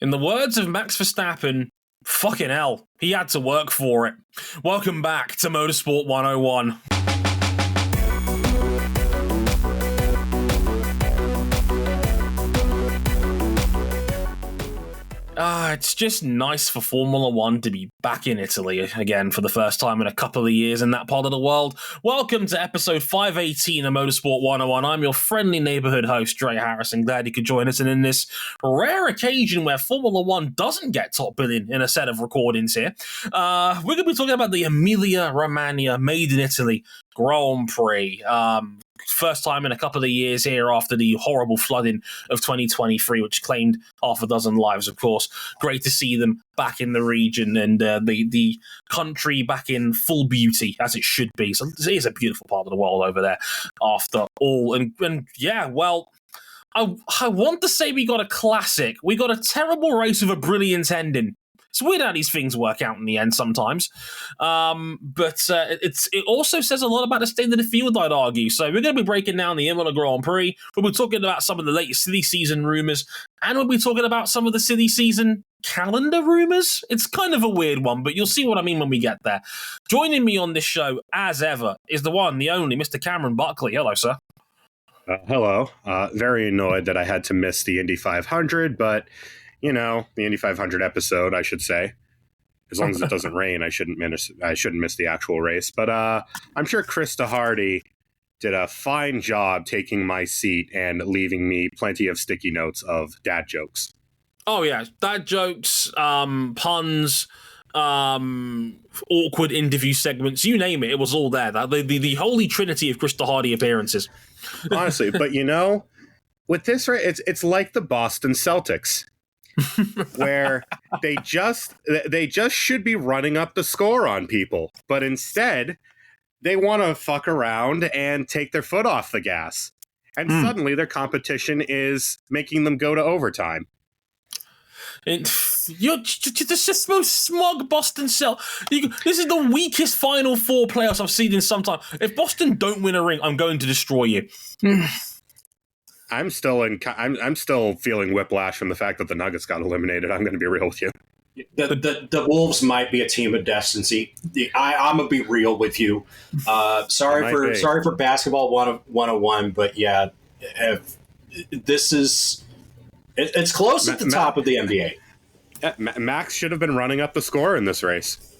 In the words of Max Verstappen, fucking hell, he had to work for it. Welcome back to Motorsport 101. It's just nice for Formula One to be back in Italy again for the first time in a couple of years in that part of the world. Welcome to episode 518 of Motorsport 101. I'm your friendly neighborhood host, Dre Harrison. Glad you could join us. And in this rare occasion where Formula One doesn't get top billing in a set of recordings here, we're going to be talking about the Emilia-Romagna Made in Italy Grand Prix. First time in a couple of years here after the horrible flooding of 2023, which claimed half a dozen lives, of course. Great to see them back in the region and the country back in full beauty, as it should be. So it is a beautiful part of the world over there, after all. And yeah, well, I want to say we got a classic. We got a terrible race with a brilliant ending. It's weird how these things work out in the end sometimes. But it also says a lot about the state of the field, I'd argue. So we're going to be breaking down the Imola Grand Prix. We'll be talking about some of the latest silly season rumours. And we'll be talking about some of the silly season calendar rumours. It's kind of a weird one, but you'll see what I mean when we get there. Joining me on this show, as ever, is the one, the only, Mr. Cameron Buckley. Hello, sir. Hello. Very annoyed that I had to miss the Indy 500, but... you know, the Indy 500 episode, I should say. As long as it doesn't rain, I shouldn't miss the actual race. But I'm sure Krista Hardy did a fine job taking my seat and leaving me plenty of sticky notes of dad jokes. Oh, yeah. Dad jokes, puns, awkward interview segments, you name it. It was all there. The holy trinity of Krista Hardy appearances. Honestly, but you know, with this race, it's like the Boston Celtics. Where they just should be running up the score on people, but instead they want to fuck around and take their foot off the gas, and suddenly their competition is making them go to overtime. You're just the most smug Boston This is the weakest Final Four playoffs I've seen in some time. If Boston don't win a ring, I'm going to destroy you. I'm still feeling whiplash from the fact that the Nuggets got eliminated. I'm going to be real with you. The Wolves might be a team of destiny. I'm gonna be real with you. Sorry for basketball 101, but yeah, it's close at the top of the NBA. Max should have been running up the score in this race.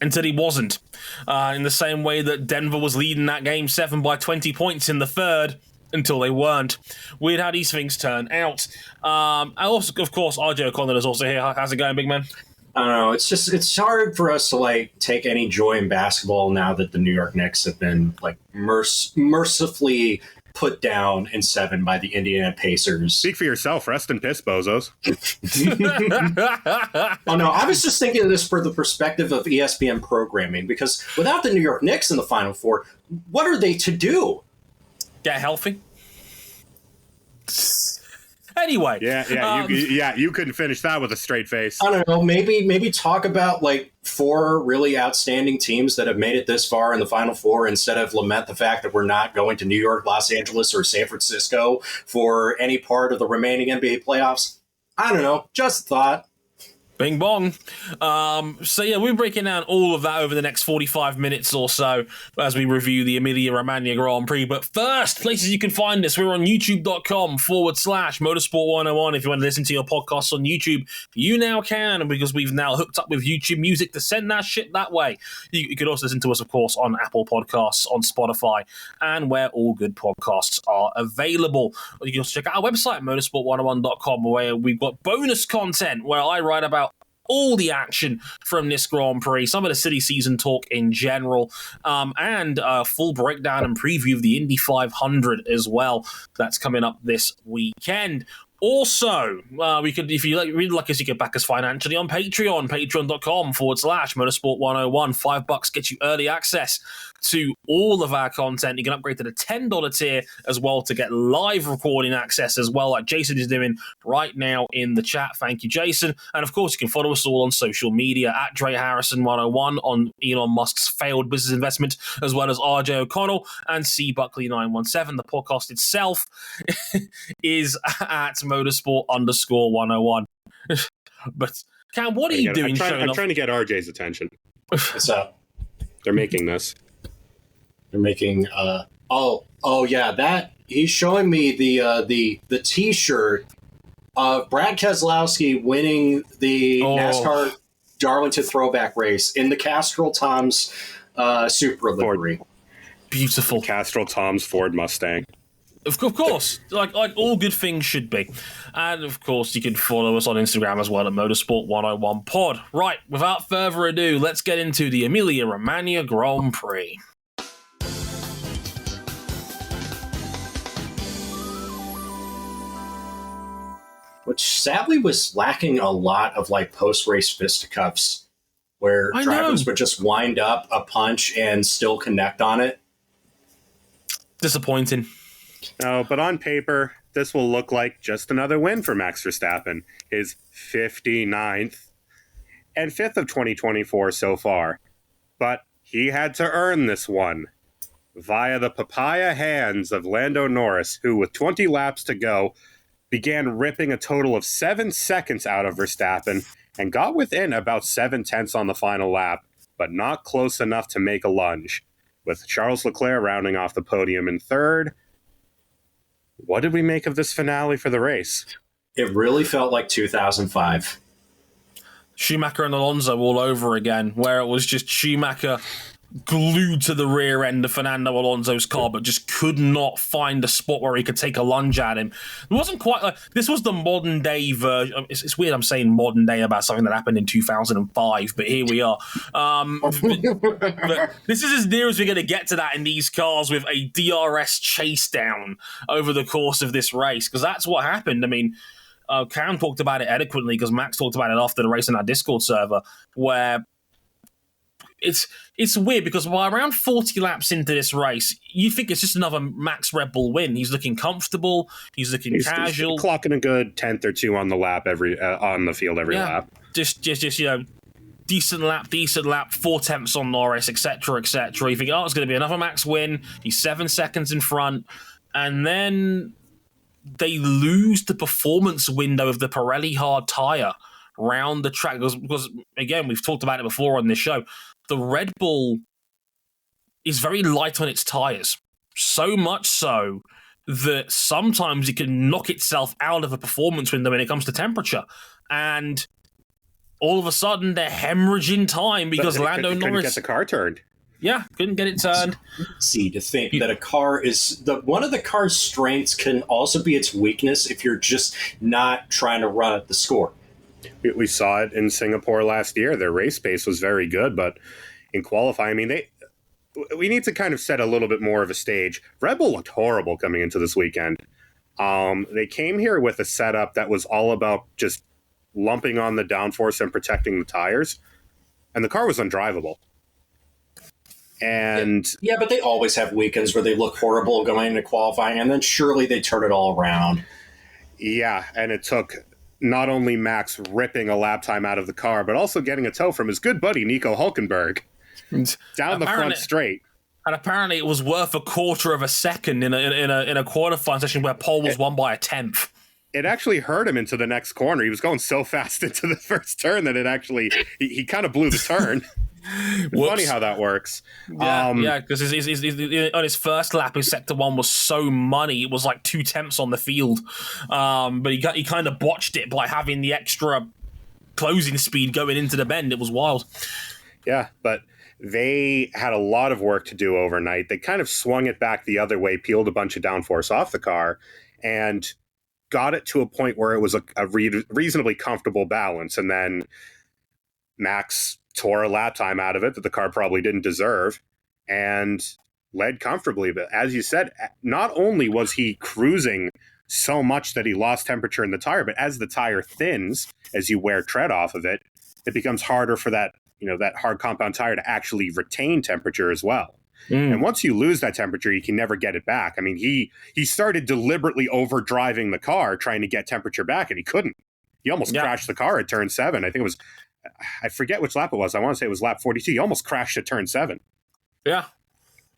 Until he wasn't. In the same way that Denver was leading that game 7 by 20 points in the third. Until they weren't. Weird how these things turn out. I also, of course, RJ O'Connor is also here. How's it going, big man? I don't know. It's hard for us to take any joy in basketball now that the New York Knicks have been mercifully put down in 7 by the Indiana Pacers. Speak for yourself. Rest in piss, bozos. Oh no, I was just thinking of this for the perspective of ESPN programming, because without the New York Knicks in the Final Four, what are they to do? Get healthy. Anyway. You couldn't finish that with a straight face. I don't know. Maybe talk about 4 really outstanding teams that have made it this far in the Final Four instead of lament the fact that we're not going to New York, Los Angeles, or San Francisco for any part of the remaining NBA playoffs. I don't know. Just a thought. Bing bong. So yeah, we're breaking down all of that over the next 45 minutes or so as we review the Emilia-Romagna Grand Prix. But first, places you can find us, we're on youtube.com/motorsport101. If you want to listen to your podcasts on YouTube, you now can, because we've now hooked up with YouTube Music to send that shit that way. You could also listen to us, of course, on Apple Podcasts, on Spotify, and where all good podcasts are available. You can also check out our website, motorsport101.com, where we've got bonus content where I write about all the action from this Grand Prix, some of the city season talk in general, and a full breakdown and preview of the Indy 500 as well. That's coming up this weekend. Also, we could, if you really like us, you can back us financially on Patreon, patreon.com/motorsport101. $5 gets you early access to all of our content. You can upgrade to the $10 tier as well to get live recording access as well, like Jason is doing right now in the chat. Thank you, Jason. And of course, you can follow us all on social media at Dre Harrison 101 on Elon Musk's failed business investment, as well as RJ O'Connell and C Buckley 917. The podcast itself is at Motorsport_101. But Cam, what are you doing? I'm trying to get RJ's attention. What's up? They're making this. They're making. Oh yeah, that he's showing me the T-shirt of Brad Keselowski winning the NASCAR Darlington Throwback Race in the Castrol Toms Supra livery. Beautiful Castrol Toms Ford Mustang. Of course, like all good things should be. And of course, you can follow us on Instagram as well at Motorsport101pod. Right, without further ado, let's get into the Emilia-Romagna Grand Prix. Which sadly was lacking a lot of like post-race fisticuffs where drivers would just wind up a punch and still connect on it. Disappointing. No, but on paper, this will look like just another win for Max Verstappen, his 59th and 5th of 2024 so far. But he had to earn this one via the papaya hands of Lando Norris, who with 20 laps to go, began ripping a total of 7 seconds out of Verstappen and got within about 7/10 on the final lap, but not close enough to make a lunge, with Charles Leclerc rounding off the podium in third. What did we make of this finale for the race? It really felt like 2005. Schumacher and Alonso all over again, where it was just Schumacher glued to the rear end of Fernando Alonso's car, but just could not find a spot where he could take a lunge at him. It wasn't quite like this was the modern day version. It's weird I'm saying modern day about something that happened in 2005, but here we are. But this is as near as we're going to get to that in these cars with a DRS chase down over the course of this race, because that's what happened. I mean, Cam talked about it eloquently because Max talked about it after the race in our Discord server, where it's weird because by around 40 laps into this race, you think it's just another Max Red Bull win. He's looking comfortable. He's looking casual. He's clocking a good 10th or 2 on the lap on the field every lap. Just decent lap, 4/10 on Norris, etc., etc. You think, it's going to be another Max win. He's 7 seconds in front, and then they lose the performance window of the Pirelli hard tire round the track because again, we've talked about it before on this show. The Red Bull is very light on its tires, so much so that sometimes it can knock itself out of a performance window when it comes to temperature. And all of a sudden, they're hemorrhaging time because Lando Norris couldn't get the car turned. Yeah, couldn't get it turned. See, to think that a car is one of the car's strengths can also be its weakness if you're just not trying to run at the score. We saw it in Singapore last year. Their race pace was very good, but in qualifying, I mean, we need to kind of set a little bit more of a stage. Red Bull looked horrible coming into this weekend. They came here with a setup that was all about just lumping on the downforce and protecting the tires, and the car was undrivable. And yeah, but they always have weekends where they look horrible going into qualifying, and then surely they turn it all around. Yeah, and it took not only Max ripping a lap time out of the car, but also getting a tow from his good buddy Nico Hülkenberg down the front straight. And apparently, it was worth a quarter of a second in a qualifying session where pole was won by a 10th. It actually hurt him into the next corner. He was going so fast into the first turn that it actually he kind of blew the turn. Funny how that works. Yeah, because on his first lap, his sector 1 was so money. It was like 2/10 on the field, but he kind of botched it by having the extra closing speed going into the bend. It was wild. Yeah, but they had a lot of work to do overnight. They kind of swung it back the other way, peeled a bunch of downforce off the car, and got it to a point where it was a reasonably comfortable balance. And then Max tore a lap time out of it that the car probably didn't deserve and led comfortably. But as you said, not only was he cruising so much that he lost temperature in the tire, but as the tire thins, as you wear tread off of it, it becomes harder for that hard compound tire to actually retain temperature as well. And once you lose that temperature, you can never get it back. I mean, he started deliberately overdriving the car trying to get temperature back, and he couldn't. He almost crashed the car at turn 7. I think it was, I forget which lap it was. I want to say it was lap 42. He almost crashed at turn 7. Yeah.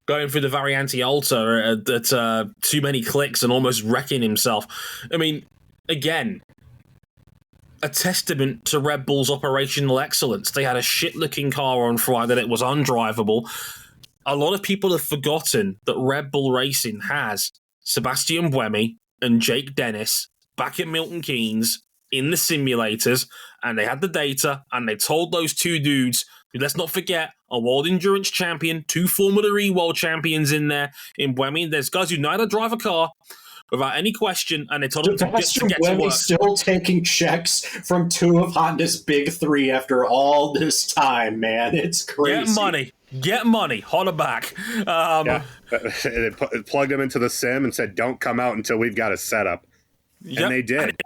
Going through the Variante Alta at too many clicks and almost wrecking himself. I mean, again, a testament to Red Bull's operational excellence. They had a shit-looking car on Friday that was undrivable. A lot of people have forgotten that Red Bull Racing has Sebastian Buemi and Jake Dennis back at Milton Keynes in the simulators, and they had the data, and they told those two dudes, let's not forget, a world endurance champion, 2 Formula E world champions in there, in Buemi. There's guys who know how to drive a car without any question, and they told them to get to work. Still taking checks from 2 of Honda's big 3 after all this time, man. It's crazy. Get money. Honda back. They plugged him into the sim and said, don't come out until we've got a setup. Yep. And they did.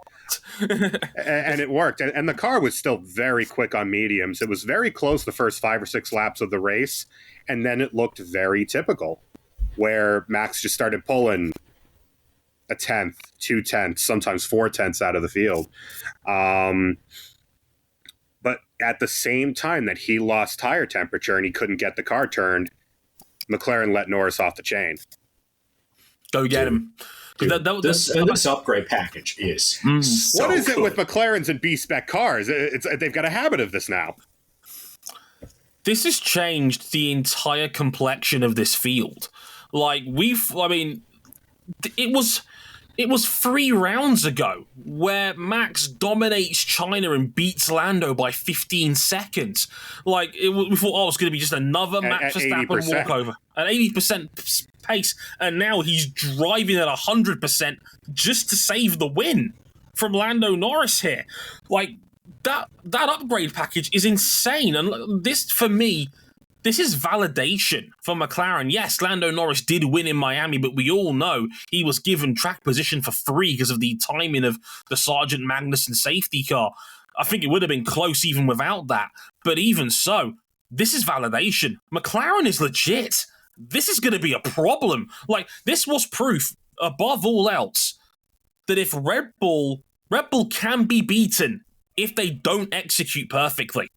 And it worked. And the car was still very quick on mediums. It was very close the first 5 or 6 laps of the race. And then it looked very typical, where Max just started pulling a 10th, 2 tenths, sometimes 4 tenths out of the field. But at the same time that he lost tire temperature and he couldn't get the car turned, McLaren let Norris off the chain. Go get him. This upgrade package is so what is it good. with McLarens and B-spec cars? They've got a habit of this now. This has changed the entire complexion of this field. It was 3 rounds ago where Max dominates China and beats Lando by 15 seconds. We thought, it was going to be just another Max Verstappen walkover. At 80% pace, and now he's driving at 100% just to save the win from Lando Norris here. That upgrade package is insane. And this, for me, this is validation for McLaren. Yes, Lando Norris did win in Miami, but we all know he was given track position for 3 because of the timing of the Sargent Magnussen safety car. I think it would have been close even without that. But even so, this is validation. McLaren is legit. This is going to be a problem. This was proof, above all else, that if Red Bull can be beaten if they don't execute perfectly.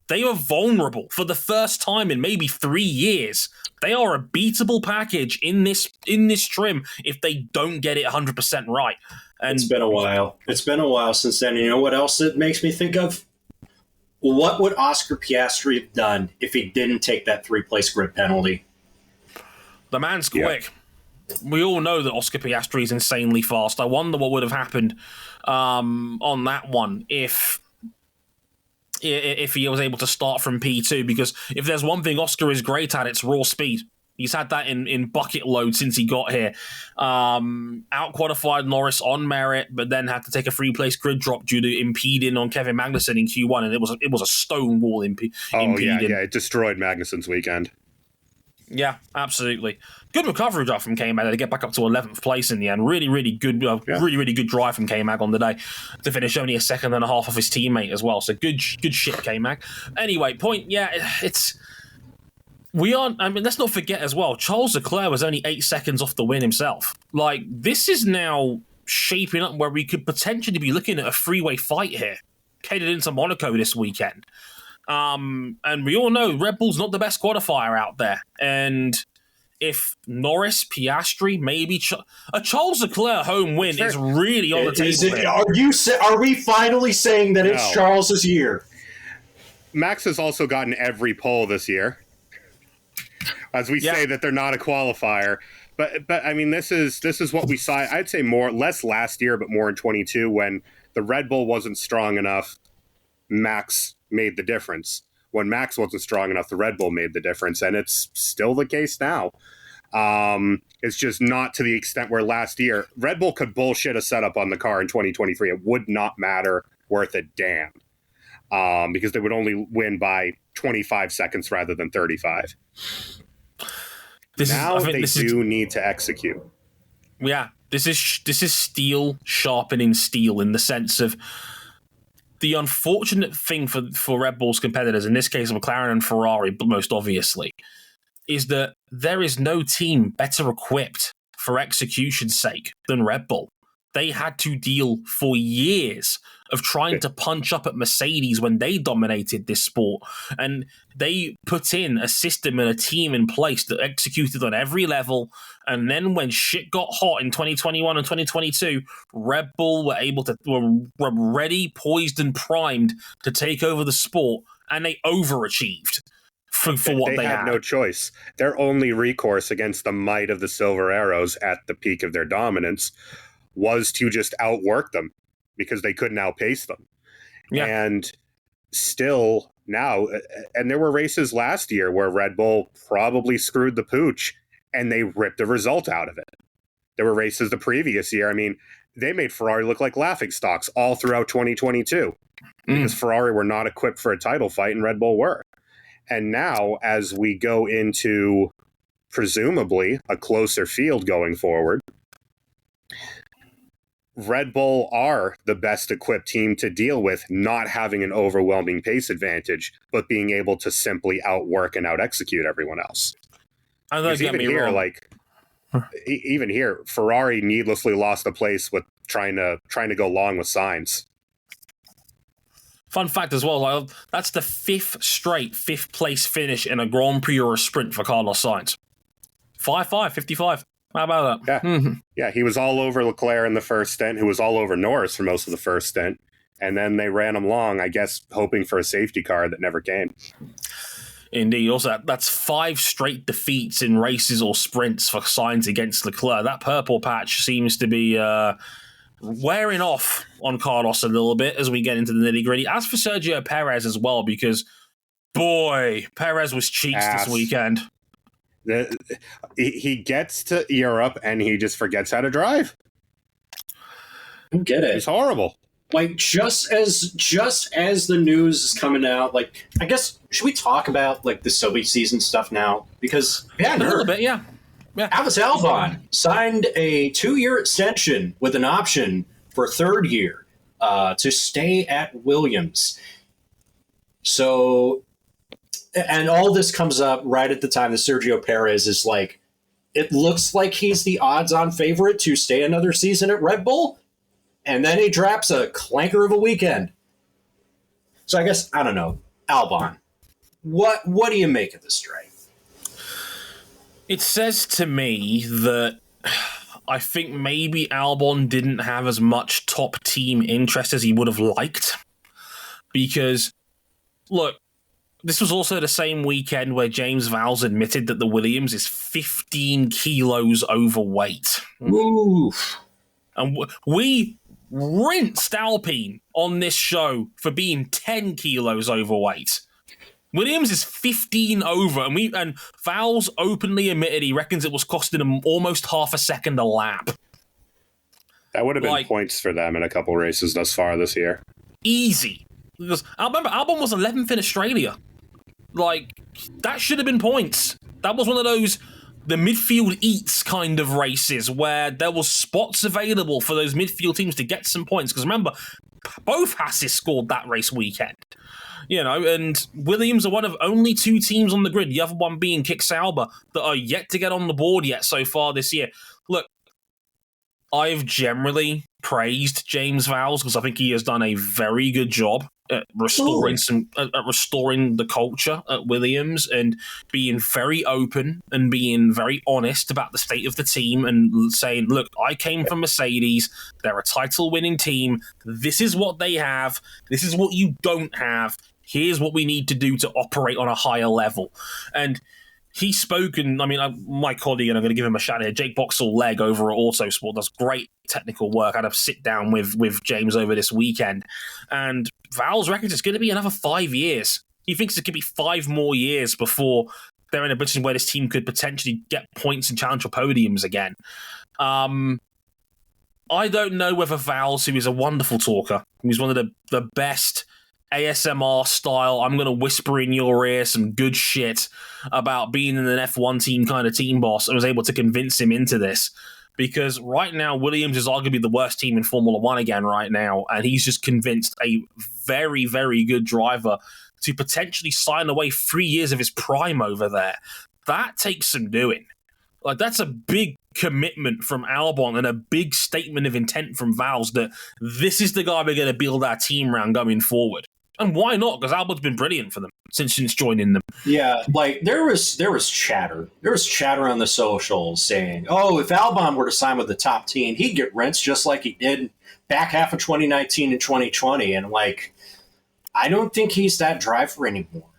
They are vulnerable for the first time in maybe 3 years. They are a beatable package in this trim if they don't get it 100% right. And it's been a while. It's been a while since then. You know what else it makes me think of? What would Oscar Piastri have done if he didn't take that 3-place grid penalty? The man's quick. Yeah. We all know that Oscar Piastri is insanely fast. I wonder what would have happened on that one if he was able to start from P2, because if there's one thing Oscar is great at, it's raw speed. He's had that in bucket load since he got here. Out-qualified Norris on merit, but then had to take a 3-place grid drop due to impeding on Kevin Magnussen in Q1, and it was a stonewall impeding. Yeah, it destroyed Magnussen's weekend. Yeah, absolutely. Good recovery drive from K-Mag to get back up to 11th place in the end. Really, really good, really good drive from K-Mag on the day to finish only a second and a half of his teammate as well. So good shit, K-Mag. Anyway, let's not forget as well, Charles Leclerc was only 8 seconds off the win himself. This is now shaping up where we could potentially be looking at a 3-way fight here, catered into Monaco this weekend. And we all know Red Bull's not the best qualifier out there. And if Norris, Piastri, maybe a Charles Leclerc home win is really on the table. Are we finally saying that it's Charles's year? Max has also gotten every pole this year. As we say that they're not a qualifier. But I mean, this is what we saw. I'd say less last year, but more in 22 when the Red Bull wasn't strong enough. Max made the difference. When Max wasn't strong enough, the Red Bull made the difference, and it's still the case now. It's just not to the extent where last year Red Bull could bullshit a setup on the car in 2023. It would not matter worth a damn, because they would only win by 25 seconds rather than 35. They need to execute. Yeah, this is steel sharpening steel in the sense of the unfortunate thing for Red Bull's competitors, in this case McLaren and Ferrari, but most obviously, is that there is no team better equipped for execution's sake than Red Bull. they had to deal for years of trying to punch up at Mercedes when they dominated this sport. And they put in a system and a team in place that executed on every level. And then when shit got hot in 2021 and 2022, Red Bull were ready, poised, and primed to take over the sport, and they overachieved for what they had. No choice. Their only recourse against the might of the Silver Arrows at the peak of their dominance was to just outwork them, because they couldn't outpace them. Yeah. And still now, and there were races last year where Red Bull probably screwed the pooch and they ripped a result out of it. There were races the previous year. I mean, they made Ferrari look like laughingstocks all throughout 2022 because Ferrari were not equipped for a title fight and Red Bull were. And now, as we go into presumably a closer field going forward, Red Bull are the best equipped team to deal with not having an overwhelming pace advantage, but being able to simply outwork and out-execute everyone else. Even here, Ferrari needlessly lost the place with trying to go long with Sainz. Fun fact as well, that's the fifth place finish in a Grand Prix or a sprint for Carlos Sainz. 5-5, 55. How about that? Yeah. Yeah, he was all over Leclerc in the first stint, who was all over Norris for most of the first stint. And then they ran him long, I guess, hoping for a safety car that never came. Indeed. Also, that's 5 straight defeats in races or sprints for Sainz against Leclerc. That purple patch seems to be wearing off on Carlos a little bit as we get into the nitty-gritty. As for Sergio Perez as well, because, boy, Perez was cheeks this weekend. He gets to Europe and he just forgets how to drive. I get it. It's horrible. Like, just as the news is coming out, like, I guess, should we talk about, like, the silly season stuff now? Because, a little bit, yeah. Alex Albon signed a 2-year extension with an option for a 3rd year to stay at Williams. So, and all this comes up right at the time that Sergio Perez is like, it looks like he's the odds-on favorite to stay another season at Red Bull. And then he drops a clanker of a weekend. So I guess, I don't know, Albon, what do you make of this strike? It says to me that I think maybe Albon didn't have as much top team interest as he would have liked. Because, look, this was also the same weekend where James Vowles admitted that the Williams is 15 kilos overweight. Oof. And we rinsed Alpine on this show for being 10 kilos overweight. Williams is 15 over, and Vowles openly admitted he reckons it was costing him almost half a second a lap. That would have been points for them in a couple races thus far this year. Easy. Because I remember Albon was 11th in Australia. Like, that should have been points. That was one of those the midfield eats kind of races where there was spots available for those midfield teams to get some points. Because remember, both Hasses scored that race weekend. You know, and Williams are one of only 2 teams on the grid, the other one being Kick Sauber, that are yet to get on the board yet so far this year. Look, I've generally praised James Vowles because I think he has done a very good job at restoring the culture at Williams and being very open and being very honest about the state of the team and saying, look, I came from Mercedes, they're a title-winning team, this is what they have, this is what you don't have, here's what we need to do to operate on a higher level. And he's spoken, I mean, my colleague, and I'm going to give him a shout here, Jake Boxall-Legg over at Autosport, does great technical work. I had a sit down with James over this weekend, and Vowles reckons it's going to be another 5 years. He thinks it could be 5 more years before they're in a position where this team could potentially get points and challenge for podiums again. I don't know whether Vowles, who is a wonderful talker, who's one of the best ASMR style, I'm going to whisper in your ear some good shit about being in an F1 team kind of team boss, and was able to convince him into this. Because right now, Williams is arguably the worst team in Formula One again right now, and he's just convinced a very, very good driver to potentially sign away 3 years of his prime over there. That takes some doing. Like, that's a big commitment from Albon and a big statement of intent from Valves that this is the guy we're going to build our team around going forward. And why not? Because Albon's been brilliant for them since joining them. Yeah, like there was chatter. There was chatter on the socials saying, "Oh, if Albon were to sign with the top team, he'd get rinsed just like he did back half of 2019 and 2020." And like, I don't think he's that driver anymore.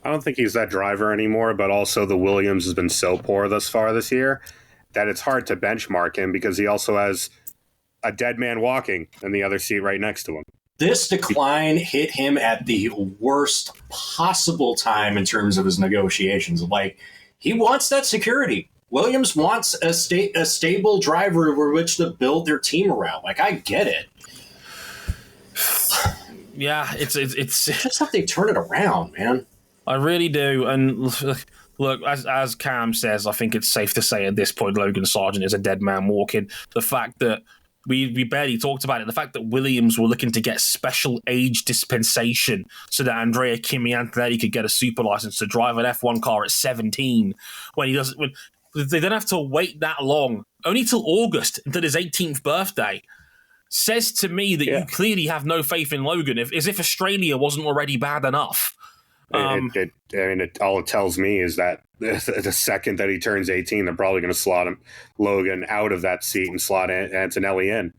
I don't think he's that driver anymore, but also the Williams has been so poor thus far this year that it's hard to benchmark him because he also has a dead man walking in the other seat right next to him. This decline hit him at the worst possible time in terms of his negotiations. Like, he wants that security. Williams wants a stable driver over which to build their team around. Like, I get it. Yeah, it's just how they turn it around, man. I really do. And look, as Cam says, I think it's safe to say at this point Logan Sargent is a dead man walking. The fact that we barely talked about it. The fact that Williams were looking to get special age dispensation so that Andrea Kimi Antonelli could get a super license to drive an F1 car at 17 when he doesn't. When they don't have to wait that long, only till August, until his 18th birthday, says to me that you clearly have no faith in Logan. As if Australia wasn't already bad enough. All it tells me is that the second that he turns 18, they're probably going to slot Logan out of that seat and slot Antonelli in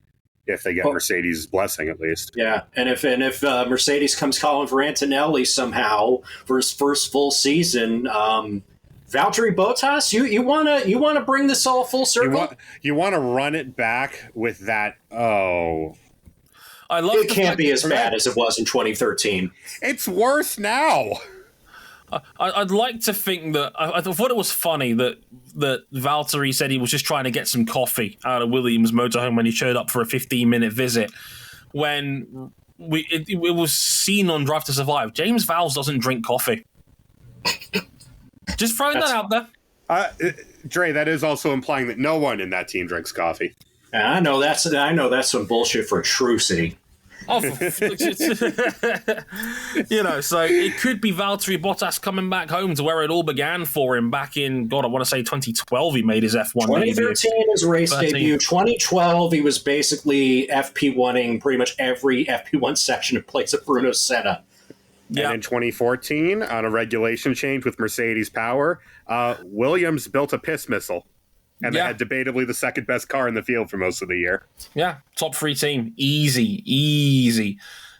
if they get Mercedes' blessing, at least. Yeah, and if Mercedes comes calling for Antonelli somehow for his first full season, Valtteri Bottas, you want to bring this all full circle? You want to run it back with that? Oh. It can't be as bad as it was in 2013. It's worse now. I'd like to think that I thought it was funny that Valtteri said he was just trying to get some coffee out of Williams' motorhome when he showed up for a 15-minute visit. When it was seen on Drive to Survive, James Vowles doesn't drink coffee. Just throwing that out there. Dre, that is also implying that no one in that team drinks coffee. I know that's some bullshit for True City. So it could be Valtteri Bottas coming back home to where it all began for him back in, I want to say 2012 he made his F1 2013 debut. His race debut. 2012 he was basically FP1ing pretty much every FP1 section in place of Bruno Senna. And in 2014, on a regulation change with Mercedes power, Williams built a piss missile. And they had debatably the second best car in the field for most of the year. Yeah, top 3 team. Easy.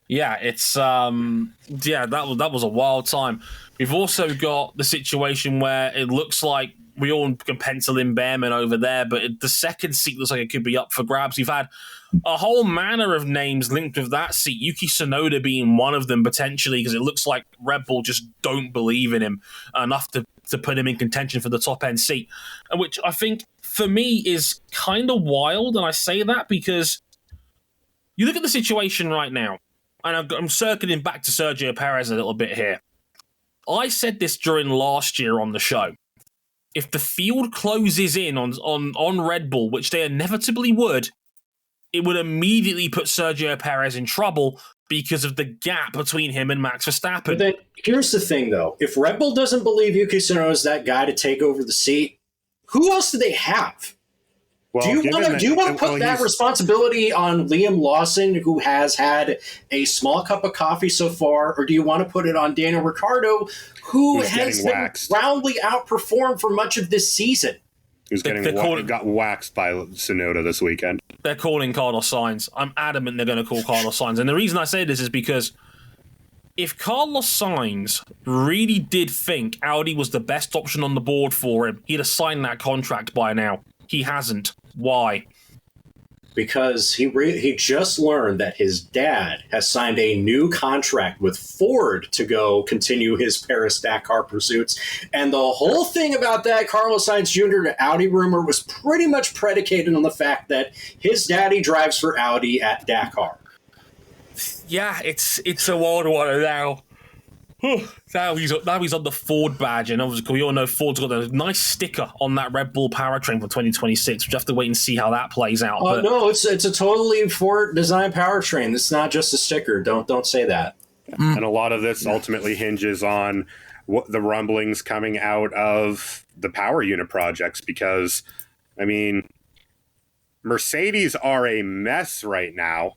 Yeah, it's that was a wild time. We've also got the situation where it looks like we all can pencil in Behrman over there, but the second seat looks like it could be up for grabs. We've had a whole manner of names linked with that seat, Yuki Tsunoda being one of them potentially, because it looks like Red Bull just don't believe in him enough to put him in contention for the top-end seat, which I think, for me, is kind of wild, and I say that because you look at the situation right now, and I'm circling back to Sergio Perez a little bit here. I said this during last year on the show. If the field closes in on Red Bull, which they inevitably would, it would immediately put Sergio Perez in trouble because of the gap between him and Max Verstappen. But then, here's the thing, though. If Red Bull doesn't believe Yuki Tsunoda is that guy to take over the seat, who else do they have? Well, do you want to put that responsibility on Liam Lawson, who has had a small cup of coffee so far, or do you want to put it on Daniel Ricciardo, who has been roundly outperformed for much of this season? Who's got waxed by Tsunoda this weekend. They're calling Carlos Sainz. I'm adamant they're going to call Carlos Sainz. And the reason I say this is because if Carlos Sainz really did think Audi was the best option on the board for him, he'd have signed that contract by now. He hasn't. Why? Because he just learned that his dad has signed a new contract with Ford to go continue his Paris-Dakar pursuits. And the whole thing about that Carlos Sainz Jr. to Audi rumor was pretty much predicated on the fact that his daddy drives for Audi at Dakar. Yeah, it's a wild one now. Now he's on the Ford badge, and obviously we all know Ford's got a nice sticker on that Red Bull powertrain for 2026. We have to wait and see how that plays out. No, it's a totally Ford design powertrain. It's not just a sticker. Don't say that. And a lot of this ultimately hinges on what the rumblings coming out of the power unit projects, because I mean, Mercedes are a mess right now.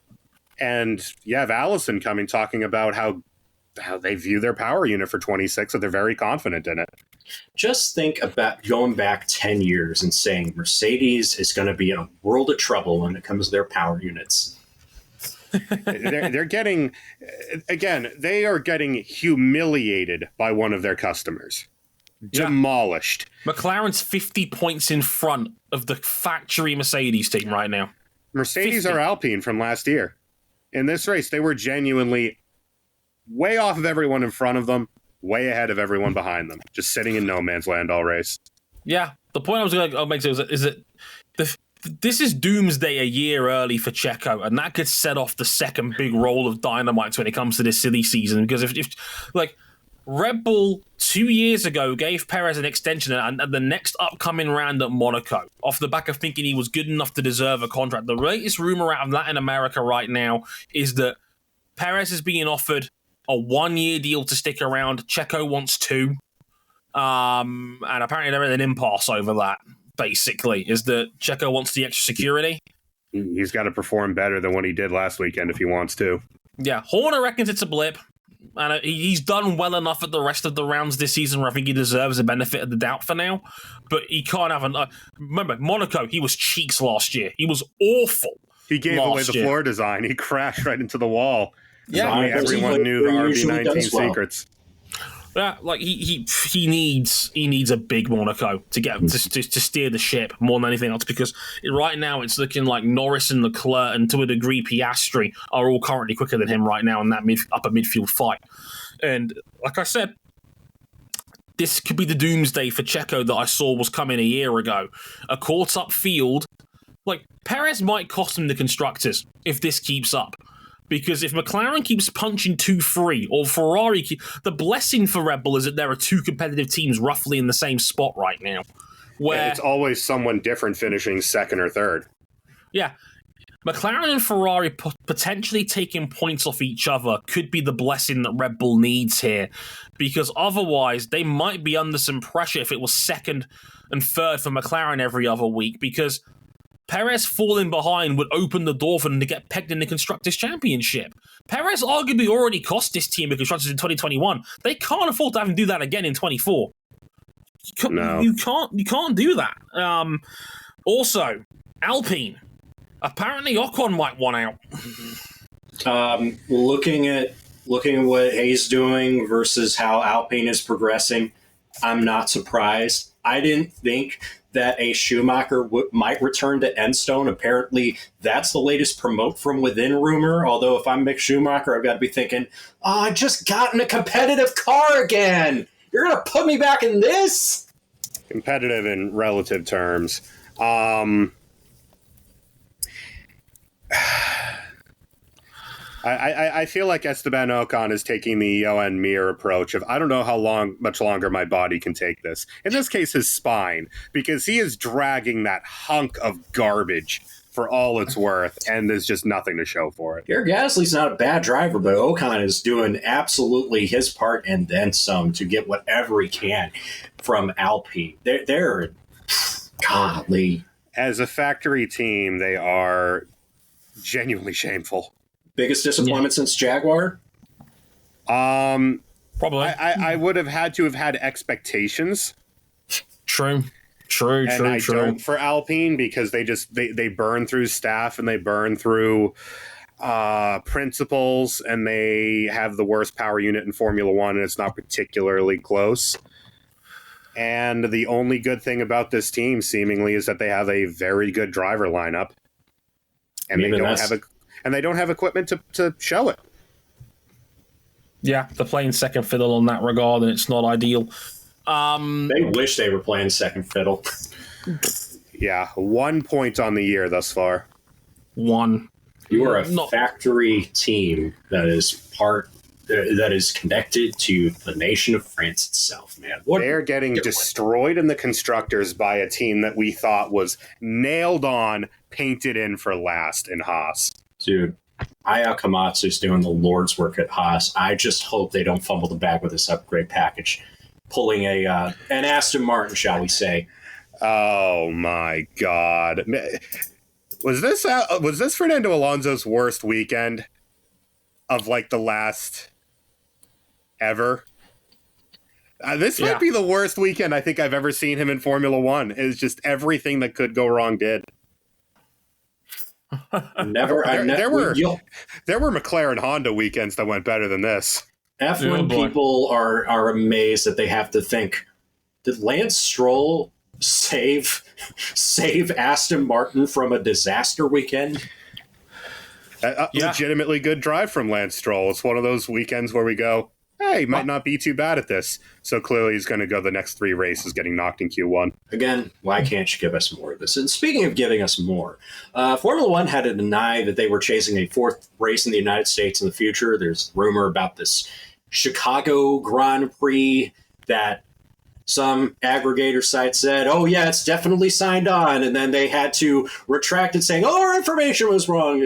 And you have Allison coming talking about how they view their power unit for 26, that they're very confident in it. Just think about going back 10 years and saying Mercedes is going to be in a world of trouble when it comes to their power units. They're getting, again, they are getting humiliated by one of their customers. Demolished. McLaren's 50 points in front of the factory Mercedes team right now. Mercedes 50. are Alpine from last year. In this race, they were genuinely way off of everyone in front of them, way ahead of everyone behind them, just sitting in no man's land all race. Yeah, the point I was going to make is that this is doomsday a year early for Checo, and that could set off the second big roll of dynamite when it comes to this silly season. Because if like Red Bull 2 years ago gave Perez an extension at the next upcoming round at Monaco, off the back of thinking he was good enough to deserve a contract. The latest rumor out of Latin America right now is that Perez is being offered a 1-year deal to stick around. Checo wants 2. And apparently they're in an impasse over that, basically, is that Checo wants the extra security. He's got to perform better than what he did last weekend if he wants to. Yeah, Horner reckons it's a blip. And he's done well enough at the rest of the rounds this season where I think he deserves the benefit of the doubt for now. But he can't have remember, Monaco, he was cheeks last year. He was awful. He gave away the floor design. He crashed right into the wall. Yeah, everyone knew the RB19 secrets. Yeah, like he needs a big Monaco to get to steer the ship more than anything else, because right now it's looking like Norris and Leclerc and to a degree Piastri are all currently quicker than him right now in that upper midfield fight. And like I said, this could be the doomsday for Checo that I saw was coming a year ago. A caught up field, like Perez might cost him the constructors if this keeps up. Because if McLaren keeps punching 2-3, or Ferrari, the blessing for Red Bull is that there are 2 competitive teams roughly in the same spot right now. Where it's always someone different finishing second or third. Yeah. McLaren and Ferrari potentially taking points off each other could be the blessing that Red Bull needs here. Because otherwise, they might be under some pressure if it was second and third for McLaren every other week. Because Perez falling behind would open the door for them to get pegged in the Constructors' Championship. Perez arguably already cost this team the Constructors in 2021. They can't afford to have him do that again in 24. You can't do that. Also, Alpine. Apparently Ocon might want out. Looking at what Hayes doing versus how Alpine is progressing, I'm not surprised. I didn't think that a Schumacher might return to Enstone. Apparently, that's the latest promote from within rumor. Although if I'm Mick Schumacher, I've got to be thinking, I just got in a competitive car again. You're going to put me back in this? Competitive in relative terms. I feel like Esteban Ocon is taking the Johan Mir approach of, I don't know how much longer my body can take this. In this case, his spine, because he is dragging that hunk of garbage for all it's worth, and there's just nothing to show for it. Pierre Gasly's not a bad driver, but Ocon is doing absolutely his part and then some to get whatever he can from Alpine. They're godly. As a factory team, they are genuinely shameful. Biggest disappointment since Jaguar? Probably. I would have had to have had expectations. True. Don't for Alpine, because they burn through staff and they burn through principles, and they have the worst power unit in Formula One, and it's not particularly close. And the only good thing about this team, seemingly, is that they have a very good driver lineup, and they don't have equipment to show it. Yeah, they're playing second fiddle on that regard, and it's not ideal. They wish they were playing second fiddle. Yeah, 1 point on the year thus far. One. You are a factory team that is connected to the nation of France itself, man. They're getting destroyed in the constructors by a team that we thought was nailed on, painted in for last in Haas. Dude, Aya Komatsu's doing the Lord's work at Haas. I just hope they don't fumble the bag with this upgrade package. Pulling an Aston Martin, shall we say. Oh my God! Was this Fernando Alonso's worst weekend of like the last ever? This might be the worst weekend I think I've ever seen him in Formula One. It's just everything that could go wrong did. There were McLaren Honda weekends that went better than this. F1 people are amazed that they have to think, did Lance Stroll save Aston Martin from a disaster weekend? Legitimately good drive from Lance Stroll. It's one of those weekends where we go, hey, he might not be too bad at this. So clearly he's going to go the next 3 races getting knocked in Q1. Again, why can't you give us more of this? And speaking of giving us more, Formula One had to deny that they were chasing a 4th race in the United States in the future. There's rumor about this Chicago Grand Prix that some aggregator site said, oh, yeah, it's definitely signed on. And then they had to retract it saying, oh, our information was wrong.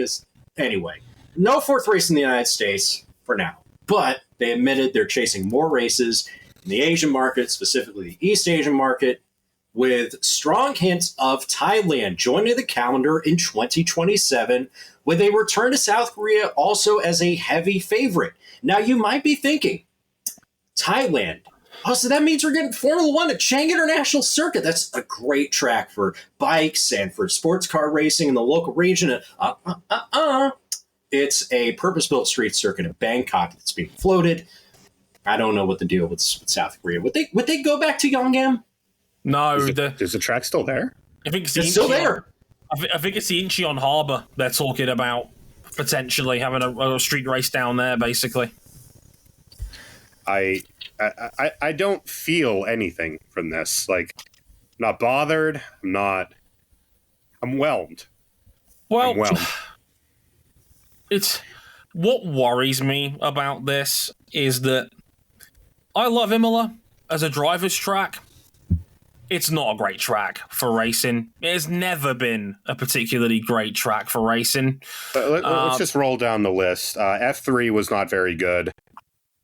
Anyway, no 4th race in the United States for now. But they admitted they're chasing more races in the Asian market, specifically the East Asian market, with strong hints of Thailand joining the calendar in 2027, with a return to South Korea also as a heavy favorite. Now, you might be thinking, Thailand. Oh, so that means we're getting Formula One at Chang International Circuit. That's a great track for bikes and for sports car racing in the local region. It's a purpose-built street circuit in Bangkok that's being floated. I don't know what the deal with South Korea. Would they go back to Yonggam? No. Is the track still there? I think it's still there. I think it's the Incheon Harbour they're talking about potentially having a street race down there, basically. I don't feel anything from this. Like, I'm not bothered. I'm whelmed. Well, it's what worries me about this is that I love Imola as a driver's track. It's not a great track for racing. It has never been a particularly great track for racing. Let's just roll down the list. F3 was not very good.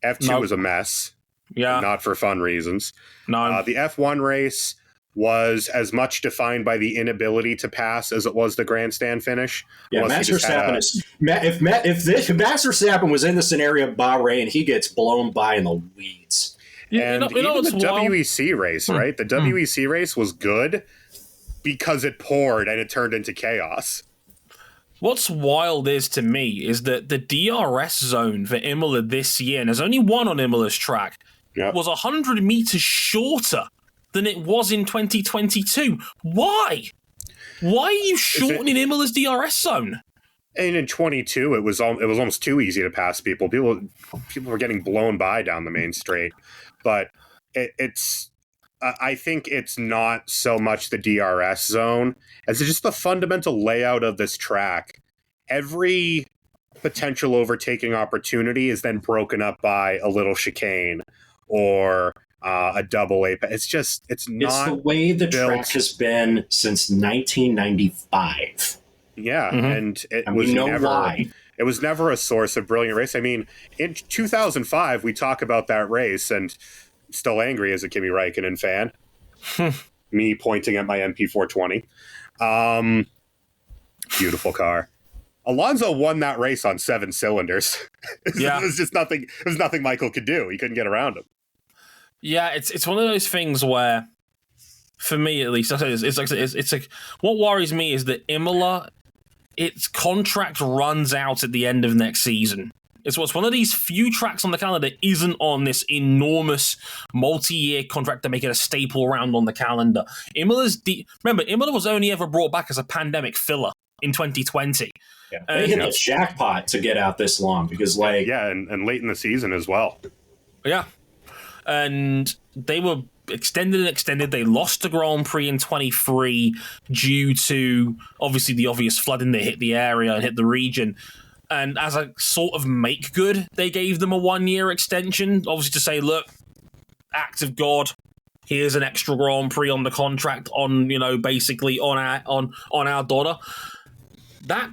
F2 was a mess. Yeah. Not for fun reasons. No. The F1 race was as much defined by the inability to pass as it was the grandstand finish. Yeah, Max Verstappen if Max Verstappen was in the scenario of Bahrain, he gets blown by in the weeds. And even the WEC race, right? The WEC race was good because it poured and it turned into chaos. What's wild is to me is that the DRS zone for Imola this year, and there's only one on Imola's track, was 100 meters shorter than it was in 2022. Why? Why are you shortening Imola's DRS zone? And in 22, it was almost too easy to pass people. People were getting blown by down the main straight. But I think it's not so much the DRS zone as it's just the fundamental layout of this track. Every potential overtaking opportunity is then broken up by a little chicane or a double A. It's not the way the track has been since 1995. Yeah, and it was never a source of brilliant race. I mean, in 2005, we talk about that race, and I'm still angry as a Kimi Räikkönen fan. Me pointing at my MP420. Beautiful car. Alonso won that race on 7 cylinders. It was just nothing. It was nothing Michael could do. He couldn't get around him. Yeah, it's one of those things where, for me at least, it's like what worries me is that Imola, its contract runs out at the end of next season. It's one of these few tracks on the calendar that isn't on this enormous multi-year contract to make it a staple round on the calendar. Remember, Imola was only ever brought back as a pandemic filler in 2020. Yeah, they hit the jackpot to get out this long because, and late in the season as well. Yeah, and they were extended. They lost the Grand Prix in 23 due to, obviously, the obvious flooding that hit the area and hit the region. And as a sort of make good, they gave them a 1-year extension, obviously to say, look, act of God, here's an extra Grand Prix on the contract on, basically on our daughter. That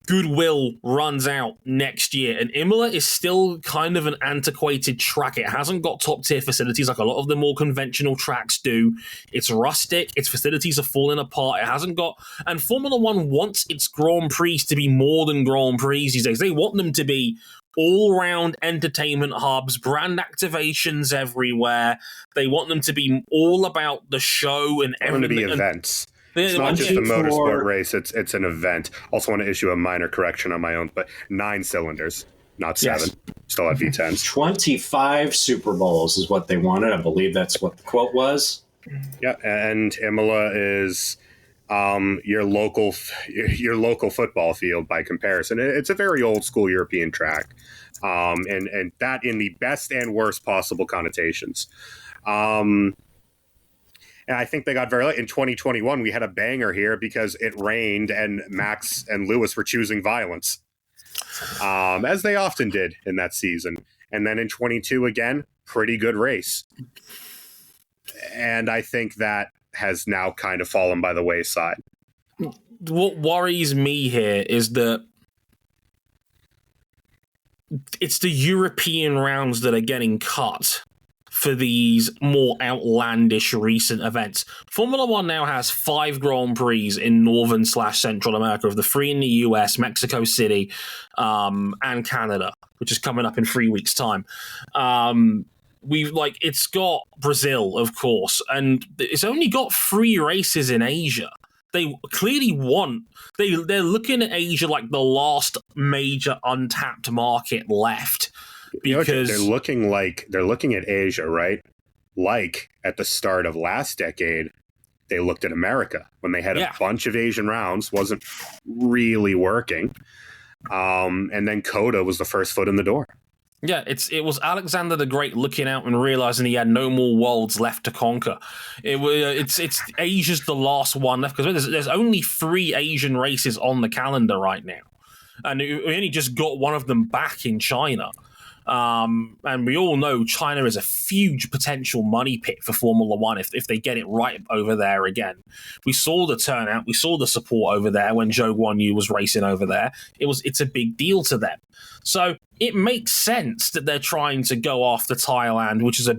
goodwill runs out next year, and Imola is still kind of an antiquated track. It hasn't got top-tier facilities like a lot of the more conventional tracks do. It's rustic. Its facilities are falling apart. It hasn't got... And Formula One wants its Grand Prix to be more than Grand Prix these days. They want them to be all-round entertainment hubs, brand activations everywhere. They want them to be all about the show and everything. To be events. It's not just a motorsport race, it's an event. Also want to issue a minor correction on my own, but 9 cylinders, not 7. Yes. Still have V10s. 25 Super Bowls is what they wanted. I believe that's what the quote was. Yeah, and Imola is your local football field by comparison. It's a very old school European track, and that in the best and worst possible connotations. And I think they got very late. In 2021, we had a banger here because it rained and Max and Lewis were choosing violence, as they often did in that season. And then in 22, again, pretty good race. And I think that has now kind of fallen by the wayside. What worries me here is that it's the European rounds that are getting cut for these more outlandish recent events. Formula One now has 5 Grand Prix in Northern/Central America, of the 3 in the US, Mexico City, and Canada, which is coming up in 3 weeks' time. It's got Brazil, of course, and it's only got 3 races in Asia. They clearly they're looking at Asia like the last major untapped market left. Because they're looking at Asia, right? Like at the start of last decade, they looked at America when they had a bunch of Asian rounds, wasn't really working. And then Coda was the first foot in the door. Yeah, it was Alexander the Great looking out and realizing he had no more worlds left to conquer. It's Asia's the last one left, because there's only 3 Asian races on the calendar right now, and we only just got one of them back in China. And we all know China is a huge potential money pit for Formula One if they get it right over there again. We saw the turnout, we saw the support over there when Zhou Guanyu was racing over there. It's a big deal to them. So it makes sense that they're trying to go after Thailand, which is a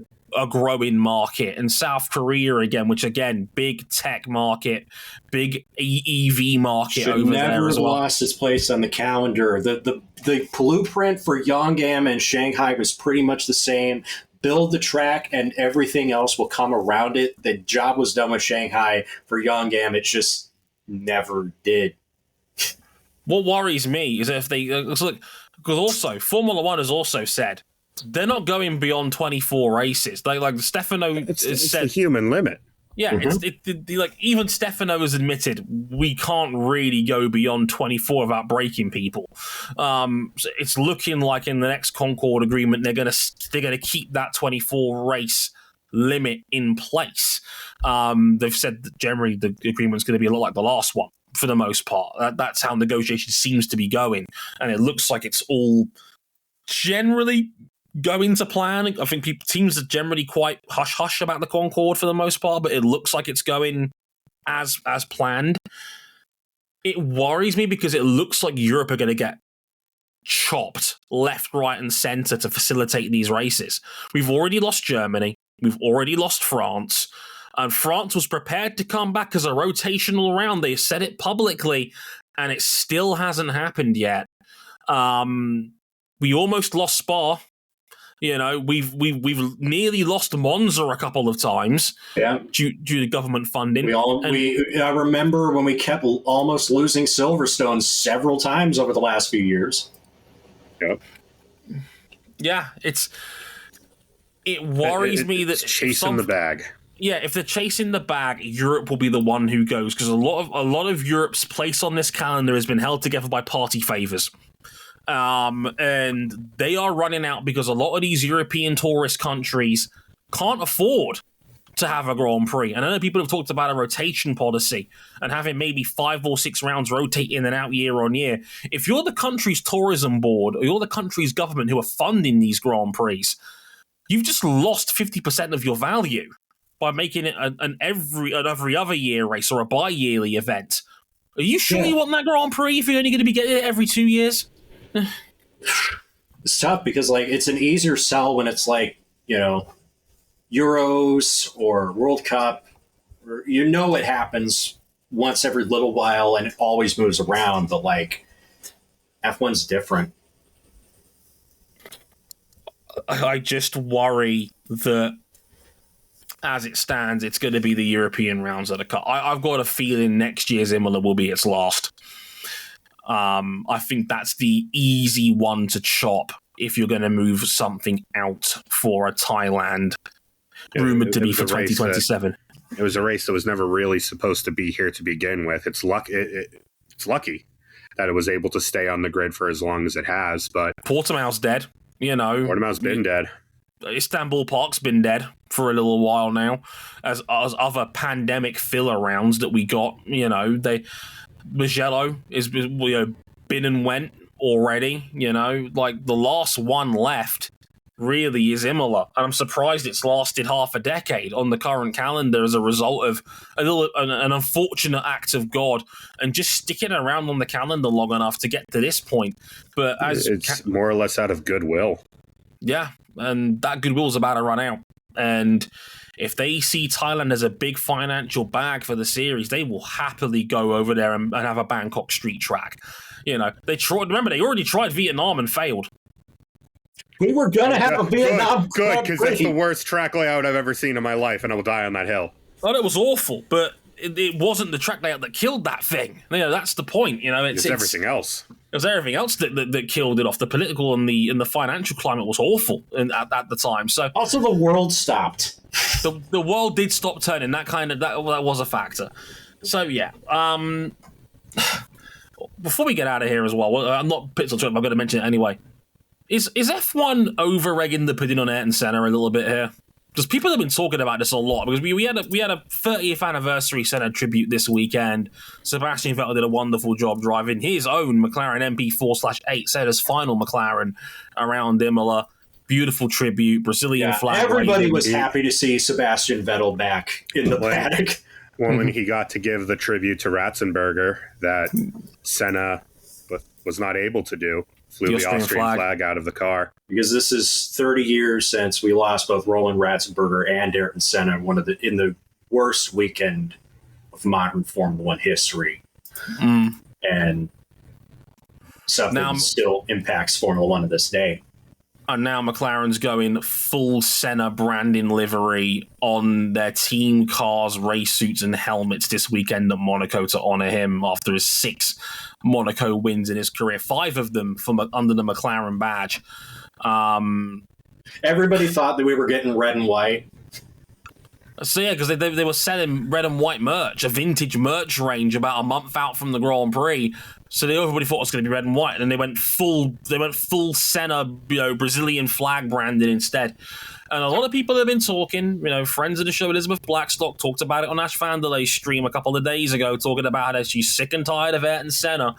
growing market, and South Korea again, which again, big tech market, big EV market should over there never as well. Lost its place on the calendar. The blueprint for Yongan and Shanghai was pretty much the same. Build the track and everything else will come around it. The job was done with Shanghai. For Yongan, it just never did. What worries me is if they because also Formula One has also said they're not going beyond 24 races. Like Stefano it's said, the human limit. Yeah, even Stefano has admitted we can't really go beyond 24 without breaking people. So it's looking like in the next Concord agreement they're gonna keep that 24 race limit in place. They've said that generally the agreement's going to be a lot like the last one for the most part. That's how negotiation seems to be going, and it looks like it's all generally going to plan. I think teams are generally quite hush-hush about the Concord for the most part, but it looks like it's going as planned. It worries me because it looks like Europe are going to get chopped left, right, and centre to facilitate these races. We've already lost Germany. We've already lost France. And France was prepared to come back as a rotational round. They said it publicly, and it still hasn't happened yet. We almost lost Spa. You know, we've nearly lost Monza a couple of times, due to government funding. I remember when we kept almost losing Silverstone several times over the last few years. Yep. Yeah, it worries me that chasing the bag. Yeah, if they're chasing the bag, Europe will be the one who goes, because a lot of Europe's place on this calendar has been held together by party favors. And they are running out because a lot of these European tourist countries can't afford to have a Grand Prix. And I know people have talked about a rotation policy and having maybe 5 or 6 rounds rotate in and out year on year. If you're the country's tourism board or you're the country's government who are funding these Grand Prix, you've just lost 50% of your value by making it an every other year race or a bi-yearly event. Are you sure you want that Grand Prix if you're only going to be getting it every 2 years? It's tough because like it's an easier sell when it's like, Euros or World Cup, or it happens once every little while and it always moves around, but like F1's different. I just worry that as it stands, it's going to be the European rounds that are cut. I've got a feeling next year's Imola will be its last. I think that's the easy one to chop if you're going to move something out for a Thailand, rumored to be for 2027. It was a race that was never really supposed to be here to begin with. It's lucky that it was able to stay on the grid for as long as it has. But Portimao's dead. Portimao's been dead. Istanbul Park's been dead for a little while now, as other pandemic filler rounds that we got. Mugello is been and went already. Like the last one left really is Imola, and I'm surprised it's lasted half a decade on the current calendar as a result of an unfortunate act of God and just sticking around on the calendar long enough to get to this point. But it's more or less out of goodwill. Yeah, and that goodwill's about to run out. And if they see Thailand as a big financial bag for the series, they will happily go over there and have a Bangkok street track. They tried. Remember, they already tried Vietnam and failed. We were going to have a Vietnam Good, because that's the worst track layout I've ever seen in my life, and I will die on that hill. Oh, it was awful, but it wasn't the track layout that killed that thing. That's the point. It's everything else. It was everything else that killed it off. The political and the financial climate was awful at the time. So also the world stopped. The world did stop turning. That was a factor. So yeah. Before we get out of here as well, I'm not pits on Twitter, but I'm going to mention it anyway. Is F1 over-regging the pudding on Ayrton Senna a little bit here? Because people have been talking about this a lot. Because we had a 30th anniversary Senna tribute this weekend. Sebastian Vettel did a wonderful job driving his own McLaren MP4/8, Senna's final McLaren around Imola. Beautiful tribute, Brazilian flag. Everybody was happy to see Sebastian Vettel back in the paddock. When he got to give the tribute to Ratzenberger that Senna was not able to do. Flew the Austrian flag out of the car. Because this is 30 years since we lost both Roland Ratzenberger and Ayrton Senna in the worst weekend of modern Formula One history. And something still impacts Formula One to this day. And now McLaren's going full Senna branding livery on their team cars, race suits, and helmets this weekend at Monaco to honour him after his 6 Monaco wins in his career, 5 of them from under the McLaren badge. Everybody thought that we were getting red and white. So yeah, because they were selling red and white merch, a vintage merch range about a month out from the Grand Prix. So everybody thought it was going to be red and white, and they went full Senna, Brazilian flag branding instead. And a lot of people have been talking, friends of the show, Elizabeth Blackstock, talked about it on Ash Vanderlei's stream a couple of days ago, talking about how she's sick and tired of Ayrton Senna.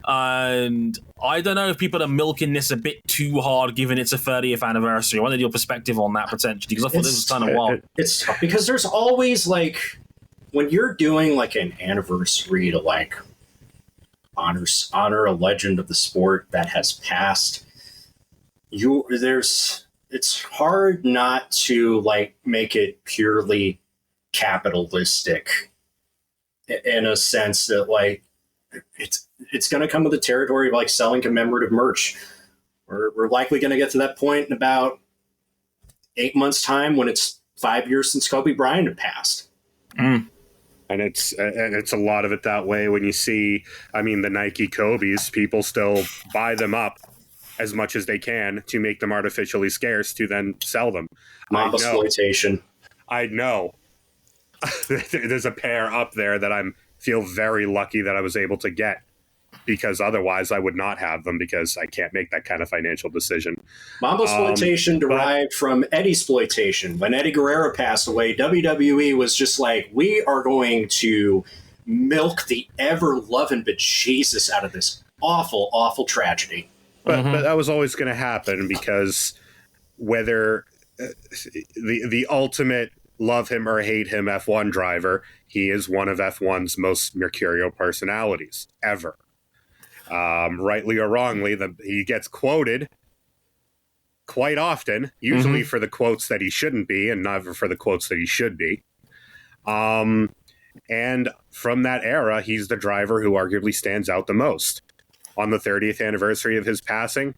And I don't know if people are milking this a bit too hard, given it's a 30th anniversary. I wanted your perspective on that potentially, because I thought this was kind of wild. It's tough because there's always when you're doing an anniversary to honor a legend of the sport that has passed. It's hard not to make it purely capitalistic in a sense that it's going to come with the territory of selling commemorative merch. We're likely going to get to that point in about 8 months' time when it's 5 years since Kobe Bryant had passed. And it's a lot of it that way when you see, the Nike Kobe's, people still buy them up as much as they can to make them artificially scarce to then sell them. Mob exploitation. I know. There's a pair up there that I feel very lucky that I was able to get, because otherwise I would not have them, because I can't make that kind of financial decision. Mob exploitation derived from Eddie exploitation. When Eddie Guerrero passed away, WWE was just we are going to milk the ever-loving bejesus out of this awful, awful tragedy. But that was always going to happen, because whether the ultimate love him or hate him F1 driver, he is one of F1's most mercurial personalities ever. Rightly or wrongly, he gets quoted quite often, usually for the quotes that he shouldn't be and never for the quotes that he should be. And from that era, he's the driver who arguably stands out the most. On the 30th anniversary of his passing,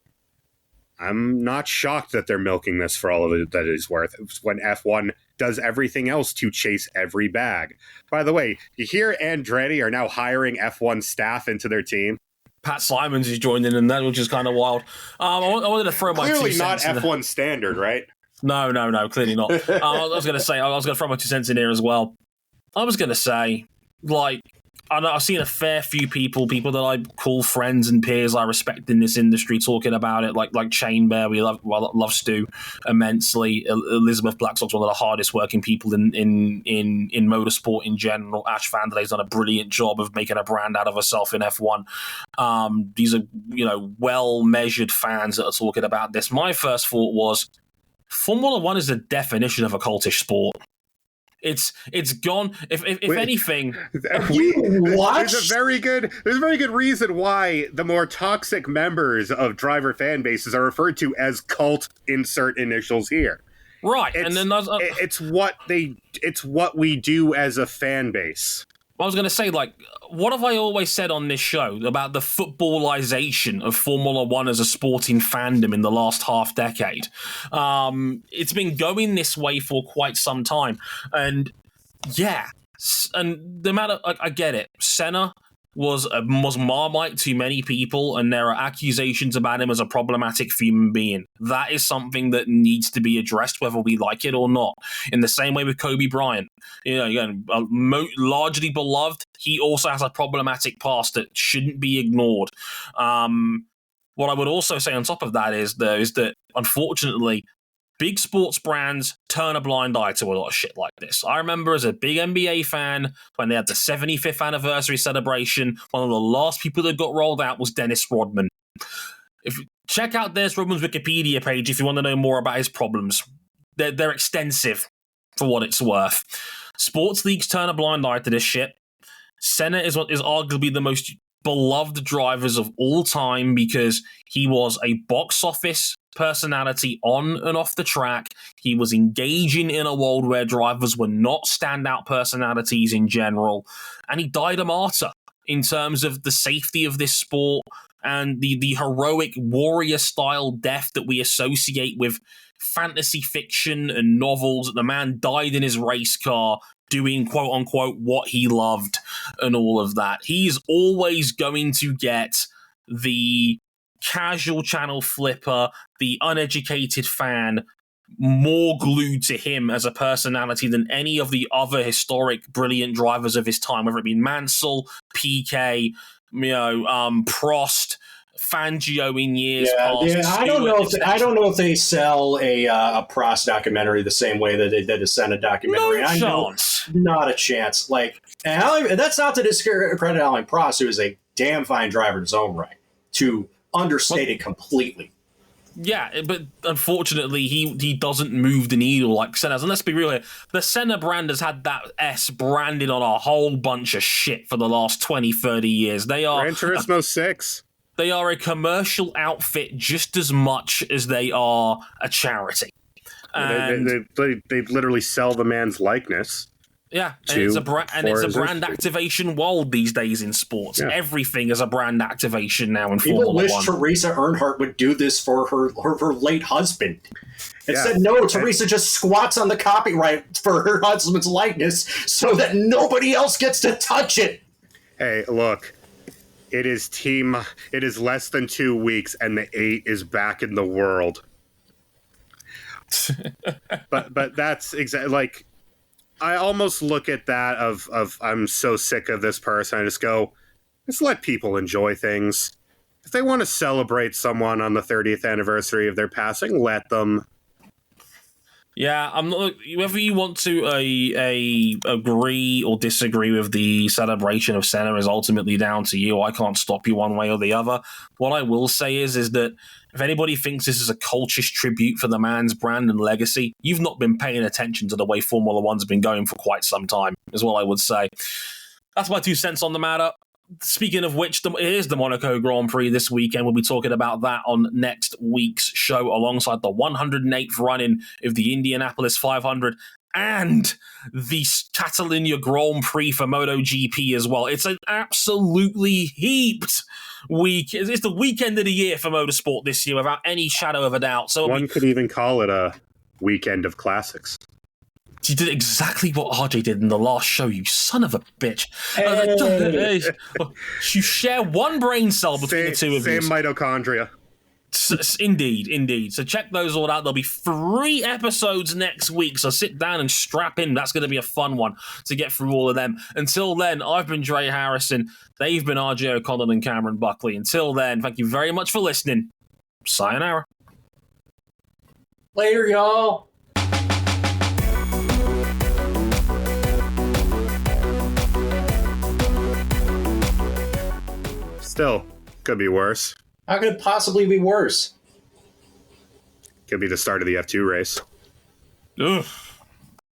I'm not shocked that they're milking this for all of it that it is worth. It's when F1 does everything else to chase every bag. By the way, you hear Andretti are now hiring F1 staff into their team? Pat Simons is joining in that, which is kind of wild. I wanted to throw my clearly 2 not cents F1 standard, right? No, clearly not. I was going to throw my 2 cents in here as well. I was going to say, like, I've seen a fair few people that I call friends and peers I respect in this industry talking about it, like Shane Bear, love Stu immensely. Elizabeth Blackstock's one of the hardest working people in motorsport in general. Ash Vanderley's done a brilliant job of making a brand out of herself in F1. These are, well measured fans that are talking about this. My first thought was, Formula One is the definition of a cultish sport. It's gone. If anything, there's a very good reason why the more toxic members of driver fan bases are referred to as cult. Insert initials here. Right, and then it's what we do as a fan base. I was going to say, like, what have I always said on this show about the footballization of Formula One as a sporting fandom in the last half decade? It's been going this way for quite some time. And, yeah, and the matter, I get it. Senna was Marmite to many people, and there are accusations about him as a problematic human being. That is something that needs to be addressed, whether we like it or not. In the same way with Kobe Bryant, again, largely beloved, he also has a problematic past that shouldn't be ignored. What I would also say on top of that is that unfortunately, big sports brands turn a blind eye to a lot of shit like this. I remember as a big NBA fan, when they had the 75th anniversary celebration, one of the last people that got rolled out was Dennis Rodman. Check out Dennis Rodman's Wikipedia page if you want to know more about his problems. They're extensive for what it's worth. Sports leagues turn a blind eye to this shit. Senna is arguably the most beloved drivers of all time because he was a box office personality on and off the track. He was engaging in a world where drivers were not standout personalities in general, and he died a martyr in terms of the safety of this sport and the heroic warrior style death that we associate with fantasy fiction and novels. The man died in his race car doing quote unquote what he loved and all of that. He's always going to get the casual channel flipper, the uneducated fan, more glued to him as a personality than any of the other historic, brilliant drivers of his time, whether it be Mansell, PK, Prost, Fangio in years past. Yeah, I don't know if they sell a Prost documentary the same way that they did a Senna documentary. No chance. Not a chance. And that's not to discredit Alain Prost, who is a damn fine driver in his own right, to understate it completely. Yeah, but unfortunately, he doesn't move the needle like Senna's. And let's be real here, the Senna brand has had that S branded on a whole bunch of shit for the last 20, 30 years. They are Gran Turismo 6. They are a commercial outfit just as much as they are a charity. And they literally sell the man's likeness. Yeah, and it's a brand activation world these days in sports. Yeah. Everything is a brand activation now in Formula One. People wish Teresa Earnhardt would do this for her late husband. Instead, no, Teresa just squats on the copyright for her husband's likeness so that nobody else gets to touch it. Hey, look, it is less than 2 weeks and the 8 is back in the world. but that's exactly like, I almost look at that of I'm so sick of this person. I just go, let's let people enjoy things. If they want to celebrate someone on the 30th anniversary of their passing, let them. Yeah, I'm not. Whether you want to agree or disagree with the celebration of Senna is ultimately down to you. I can't stop you one way or the other. What I will say is that If anybody thinks this is a cultist tribute for the man's brand and legacy, you've not been paying attention to the way Formula One's been going for quite some time, is what I would say. That's my 2 cents on the matter. Speaking of which, it is the Monaco Grand Prix this weekend. We'll be talking about that on next week's show, alongside the 108th run-in of the Indianapolis 500 and the Catalonia Grand Prix for MotoGP as well. It's an absolutely heaped week. It's the weekend of the year for motorsport this year, without any shadow of a doubt. So one could even call it a weekend of classics. You did exactly what RJ did in the last show, you son of a bitch. You share one brain cell between the two of you. Same mitochondria. Indeed. So check those all out. There'll be 3 episodes next week, so sit down and strap in. That's going to be a fun one to get through all of them. Until then, I've been Dre Harrison. They've been RJ O'Connell and Cameron Buckley. Until then, thank you very much for listening. Sayonara. Later, y'all. Still, could be worse. How could it possibly be worse? Could be the start of the F2 race. Ugh.